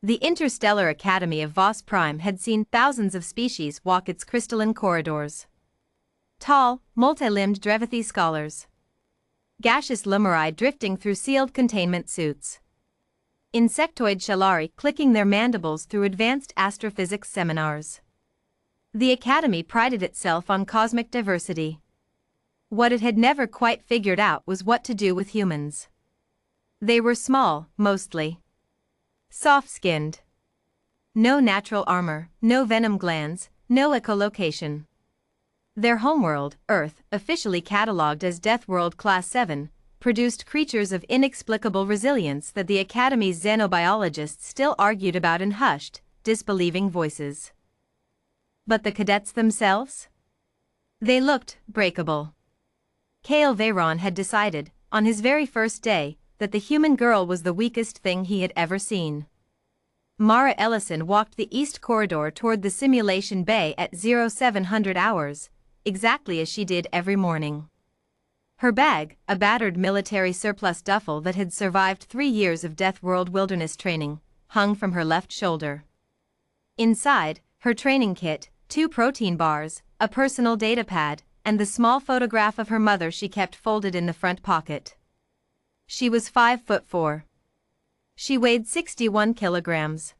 The Interstellar Academy of Vos Prime had seen thousands of species walk its crystalline corridors. Tall, multi-limbed Drevathi scholars. Gaseous Lumari drifting through sealed containment suits. Insectoid Shalari clicking their mandibles through advanced astrophysics seminars. The Academy prided itself on cosmic diversity. What it had never quite figured out was what to do with humans. They were small, mostly. Soft-skinned. No natural armor, no venom glands, no echolocation. Their homeworld, Earth, officially catalogued as Deathworld Class 7, produced creatures of inexplicable resilience that the Academy's xenobiologists still argued about in hushed, disbelieving voices. But the cadets themselves? They looked breakable. Kale Veyron had decided, on his very first day, that the human girl was the weakest thing he had ever seen. Mara Ellison walked the east corridor toward the simulation bay at 0700 hours, exactly as she did every morning. Her bag, a battered military surplus duffel that had survived 3 years of Deathworld wilderness training, hung from her left shoulder. Inside, her training kit, 2 protein bars, a personal data pad, and the small photograph of her mother she kept folded in the front pocket. She was 5'4". She weighed 61 kilograms.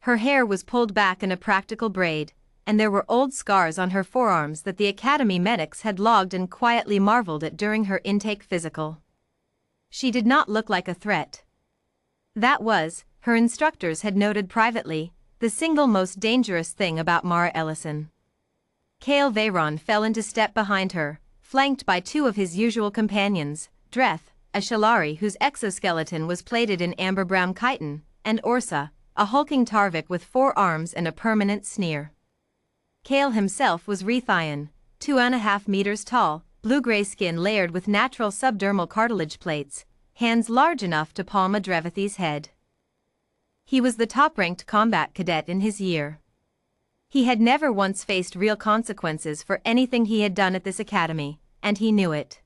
Her hair was pulled back in a practical braid, and there were old scars on her forearms that the Academy medics had logged and quietly marveled at during her intake physical. She did not look like a threat. That was, her instructors had noted privately, the single most dangerous thing about Mara Ellison. Kale Veyron fell into step behind her, flanked by 2 of his usual companions, Dreth, a Shalari whose exoskeleton was plated in amber-brown chitin, and Orsa, a hulking Tarvik with 4 arms and a permanent sneer. Kale himself was Rethian, 2.5 meters tall, blue-gray skin layered with natural subdermal cartilage plates, hands large enough to palm a Drevathi's head. He was the top-ranked combat cadet in his year. He had never once faced real consequences for anything he had done at this academy, and he knew it.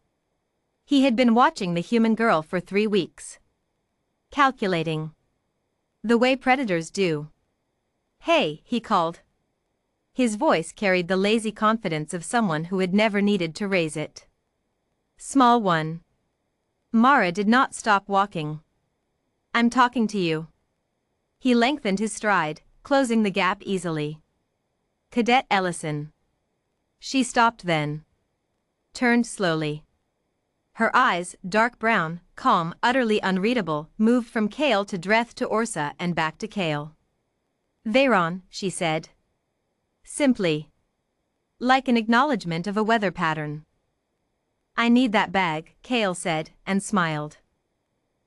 He had been watching the human girl for 3 weeks. Calculating. The way predators do. "Hey," he called. His voice carried the lazy confidence of someone who had never needed to raise it. "Small one." Mara did not stop walking. "I'm talking to you." He lengthened his stride, closing the gap easily. "Cadet Ellison." She stopped then. Turned slowly. Her eyes, dark brown, calm, utterly unreadable, moved from Kale to Dreth to Orsa and back to Kale. "Veyron," she said. Simply. Like an acknowledgement of a weather pattern. "I need that bag," Kale said, and smiled.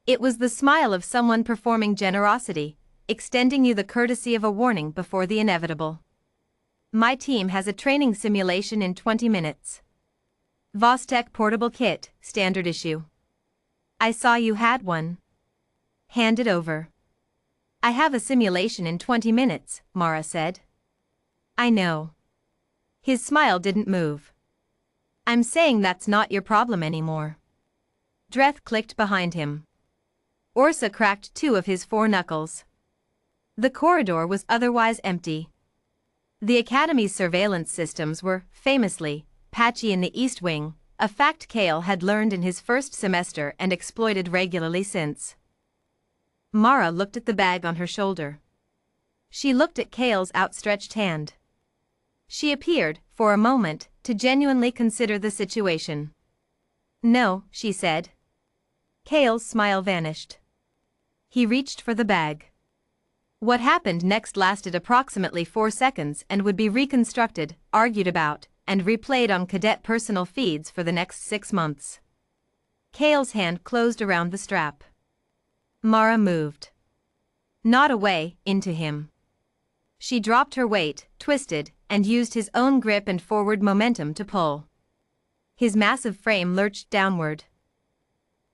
It was the smile of someone performing generosity, extending you the courtesy of a warning before the inevitable. "My team has a training simulation in 20 minutes. Vostek portable kit, standard issue. I saw you had one. Hand it over." "I have a simulation in 20 minutes, Mara said. "I know." His smile didn't move. "I'm saying that's not your problem anymore." Dreth clicked behind him. Orsa cracked 2 of his 4 knuckles. The corridor was otherwise empty. The Academy's surveillance systems were, famously, patchy in the East Wing, a fact Kale had learned in his first semester and exploited regularly since. Mara looked at the bag on her shoulder. She looked at Kale's outstretched hand. She appeared, for a moment, to genuinely consider the situation. "No," she said. Kale's smile vanished. He reached for the bag. What happened next lasted approximately 4 seconds and would be reconstructed, argued about, and replayed on cadet personal feeds for the next 6 months. Kale's hand closed around the strap. Mara moved. Not away, into him. She dropped her weight, twisted, and used his own grip and forward momentum to pull. His massive frame lurched downward.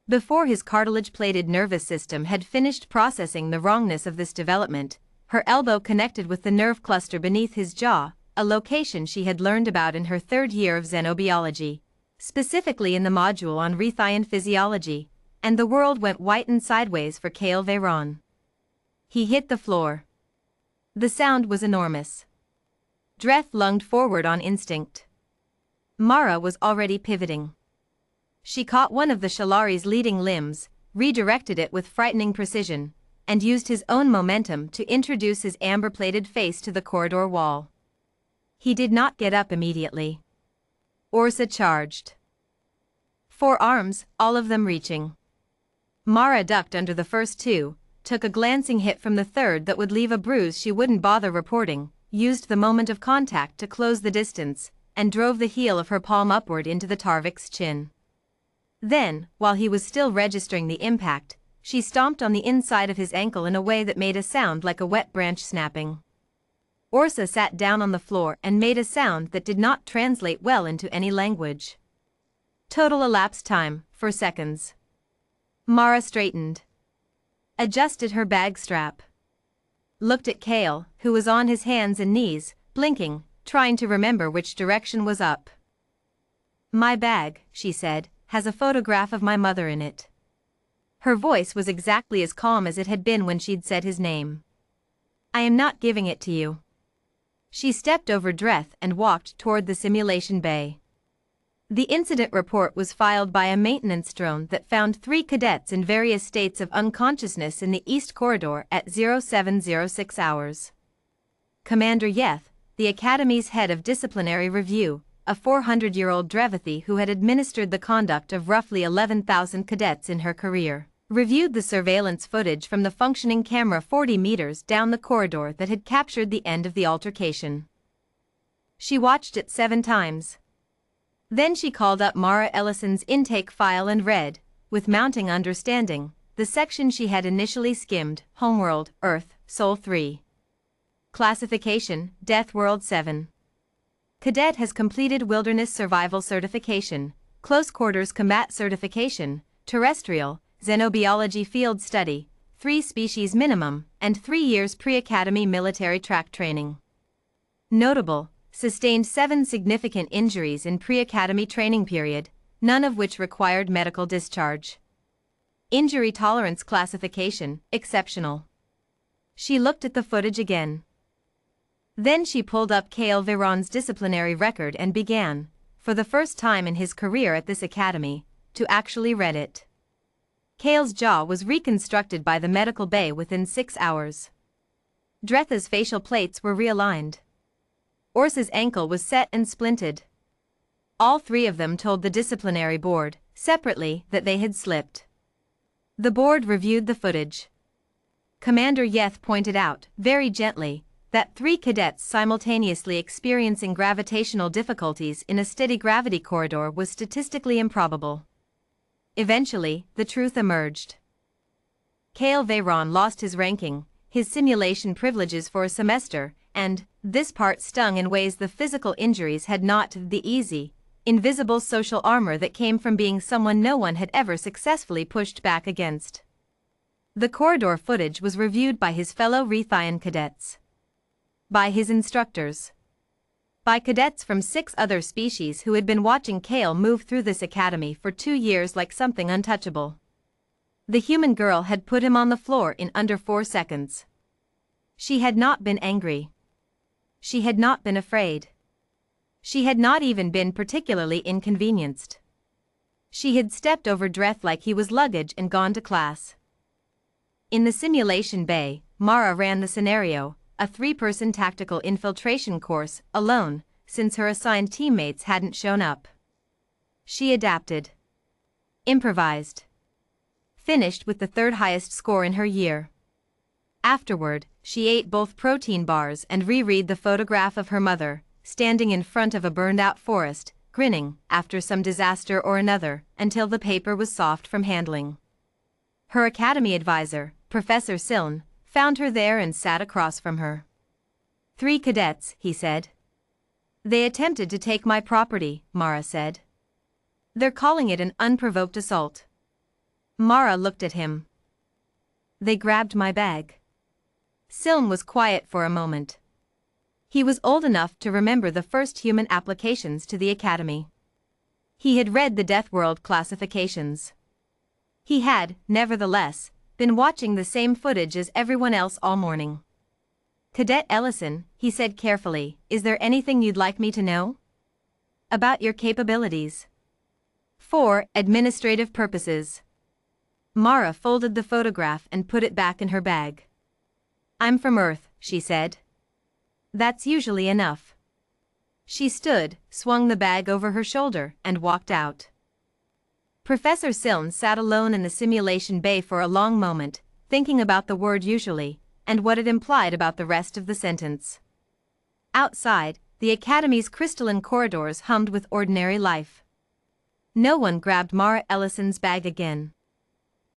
Before his cartilage-plated nervous system had finished processing the wrongness of this development, her elbow connected with the nerve cluster beneath his jaw, a location she had learned about in her 3rd year of xenobiology, specifically in the module on Rethian physiology, and the world went white and sideways for Kale Veyron. He hit the floor. The sound was enormous. Dreth lunged forward on instinct. Mara was already pivoting. She caught one of the Shalari's leading limbs, redirected it with frightening precision, and used his own momentum to introduce his amber-plated face to the corridor wall. He did not get up immediately. Orsa charged. 4 arms, all of them reaching. Mara ducked under the first 2, took a glancing hit from the third that would leave a bruise she wouldn't bother reporting, used the moment of contact to close the distance, and drove the heel of her palm upward into the Tarvik's chin. Then, while he was still registering the impact, she stomped on the inside of his ankle in a way that made a sound like a wet branch snapping. Orsa sat down on the floor and made a sound that did not translate well into any language. Total elapsed time, 4 seconds. Mara straightened. Adjusted her bag strap. Looked at Kale, who was on his hands and knees, blinking, trying to remember which direction was up. "My bag," she said, "has a photograph of my mother in it." Her voice was exactly as calm as it had been when she'd said his name. "I am not giving it to you." She stepped over Dreth and walked toward the simulation bay. The incident report was filed by a maintenance drone that found 3 cadets in various states of unconsciousness in the East Corridor at 0706 hours. Commander Yeth, the Academy's head of disciplinary review, a 400-year-old Drevathi who had administered the conduct of roughly 11,000 cadets in her career, reviewed the surveillance footage from the functioning camera 40 meters down the corridor that had captured the end of the altercation. She watched it 7 times. Then she called up Mara Ellison's intake file and read, with mounting understanding, the section she had initially skimmed: Homeworld, Earth, Sol 3. Classification, Deathworld 7. Cadet has completed Wilderness Survival Certification, Close Quarters Combat Certification, Terrestrial, Xenobiology Field Study, 3 species minimum, and 3 years pre-academy military track training. Notable: sustained 7 significant injuries in pre-academy training period, none of which required medical discharge. Injury tolerance classification, exceptional. She looked at the footage again. Then she pulled up Kale Veron's disciplinary record and began, for the first time in his career at this academy, to actually read it. Kale's jaw was reconstructed by the medical bay within 6 hours. Dretha's facial plates were realigned. Orsa's ankle was set and splinted. All 3 of them told the disciplinary board, separately, that they had slipped. The board reviewed the footage. Commander Yeth pointed out, very gently, that 3 cadets simultaneously experiencing gravitational difficulties in a steady gravity corridor was statistically improbable. Eventually, the truth emerged. Kale Veron lost his ranking, his simulation privileges for a semester, and this part stung in ways the physical injuries had not. The easy, invisible social armor that came from being someone no one had ever successfully pushed back against. The corridor footage was reviewed by his fellow Rethian cadets. By his instructors. By cadets from 6 other species who had been watching Kale move through this academy for 2 years like something untouchable. The human girl had put him on the floor in under 4 seconds. She had not been angry. She had not been afraid. She had not even been particularly inconvenienced. She had stepped over Dreth like he was luggage and gone to class. In the simulation bay, Mara ran the scenario, a 3-person tactical infiltration course, alone, since her assigned teammates hadn't shown up. She adapted. Improvised. Finished with the 3rd highest score in her year. Afterward, she ate both protein bars and reread the photograph of her mother, standing in front of a burned-out forest, grinning, after some disaster or another, until the paper was soft from handling. Her academy advisor, Professor Siln, found her there and sat across from her. 3 cadets, he said. They attempted to take my property, Mara said. They're calling it an unprovoked assault. Mara looked at him. They grabbed my bag. Siln was quiet for a moment. He was old enough to remember the first human applications to the academy. He had read the Deathworld classifications. He had, nevertheless, Been watching the same footage as everyone else all morning. Cadet Ellison, he said carefully, is there anything you'd like me to know? About your capabilities. For administrative purposes. Mara folded the photograph and put it back in her bag. I'm from Earth, she said. That's usually enough. She stood, swung the bag over her shoulder, and walked out. Professor Siln sat alone in the simulation bay for a long moment, thinking about the word usually, and what it implied about the rest of the sentence. Outside, the Academy's crystalline corridors hummed with ordinary life. No one grabbed Mara Ellison's bag again.